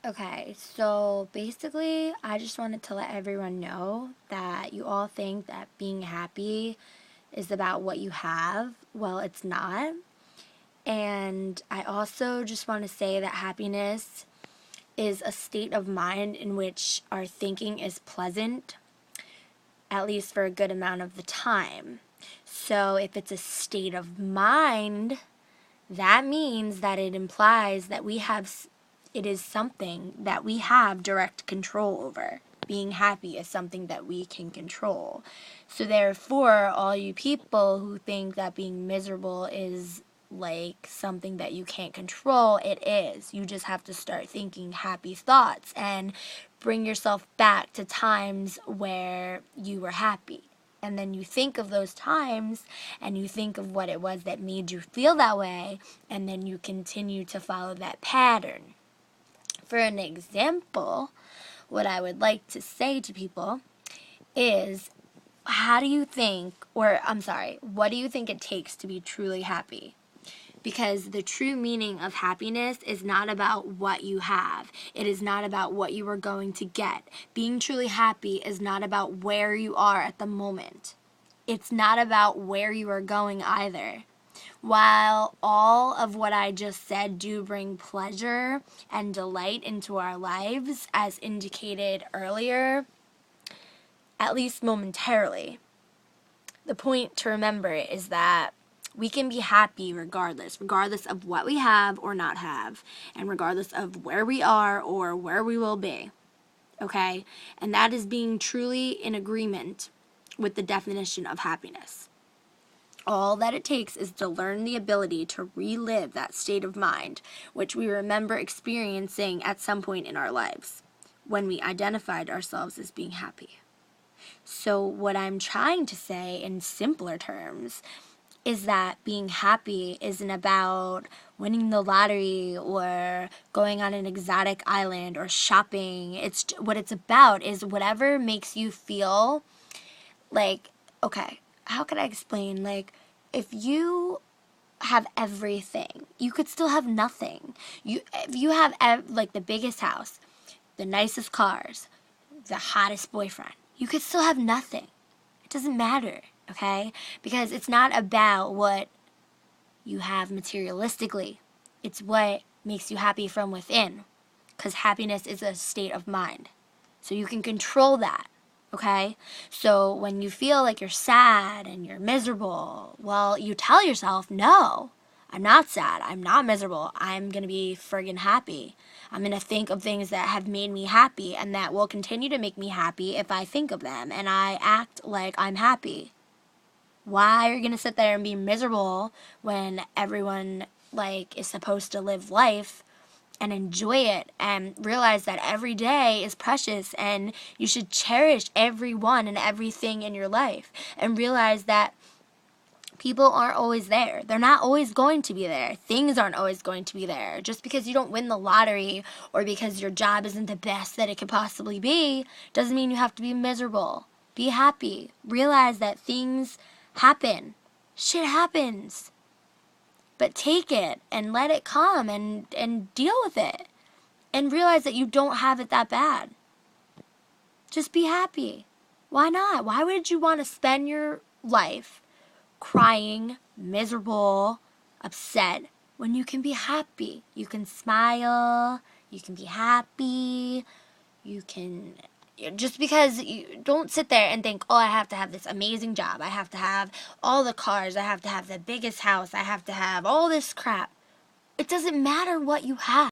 Okay, so basically, I just wanted to let everyone know that you all think that being happy is about what you have. Well, it's not. And I also just want to say that happiness is a state of mind in which our thinking is pleasant, at least for a good amount of the time. So if it's a state of mind, that means that it implies that it is something that we have direct control over. Being happy is something that we can control. So therefore, all you people who think that being miserable is like something that you can't control, it is. You just have to start thinking happy thoughts and bring yourself back to times where you were happy. And then you think of those times and you think of what it was that made you feel that way, and then you continue to follow that pattern. For an example, what I would like to say to people is, what do you think it takes to be truly happy? Because the true meaning of happiness is not about what you have. It is not about what you are going to get. Being truly happy is not about where you are at the moment. It's not about where you are going either. While all of what I just said do bring pleasure and delight into our lives, as indicated earlier, at least momentarily, the point to remember is that we can be happy regardless of what we have or not have, and regardless of where we are or where we will be. Okay? And that is being truly in agreement with the definition of happiness. All that it takes is to learn the ability to relive that state of mind, which we remember experiencing at some point in our lives, when we identified ourselves as being happy. So what I'm trying to say in simpler terms is that being happy isn't about winning the lottery or going on an exotic island or shopping. What it's about is whatever makes you feel like, okay, how could I explain? Like, if you have everything, you could still have nothing. If you have like the biggest house, the nicest cars, the hottest boyfriend, you could still have nothing. It doesn't matter, okay? Because it's not about what you have materialistically. It's what makes you happy from within. Because happiness is a state of mind. So you can control that. Okay? So when you feel like you're sad and you're miserable, well, you tell yourself, no, I'm not sad. I'm not miserable. I'm going to be friggin' happy. I'm going to think of things that have made me happy and that will continue to make me happy if I think of them and I act like I'm happy. Why are you going to sit there and be miserable when everyone is supposed to live life and enjoy it and realize that every day is precious and you should cherish everyone and everything in your life, and realize that people aren't always there. They're not always going to be there. Things aren't always going to be there. Just because you don't win the lottery or because your job isn't the best that it could possibly be doesn't mean you have to be miserable. Be happy. Realize that things happen. Shit happens. But take it and let it come and deal with it. And realize that you don't have it that bad. Just be happy. Why not? Why would you want to spend your life crying, miserable, upset, when you can be happy? You can smile, you can be happy, you can... Just because you don't sit there and think, oh, I have to have this amazing job, I have to have all the cars, I have to have the biggest house, I have to have all this crap. It doesn't matter what you have.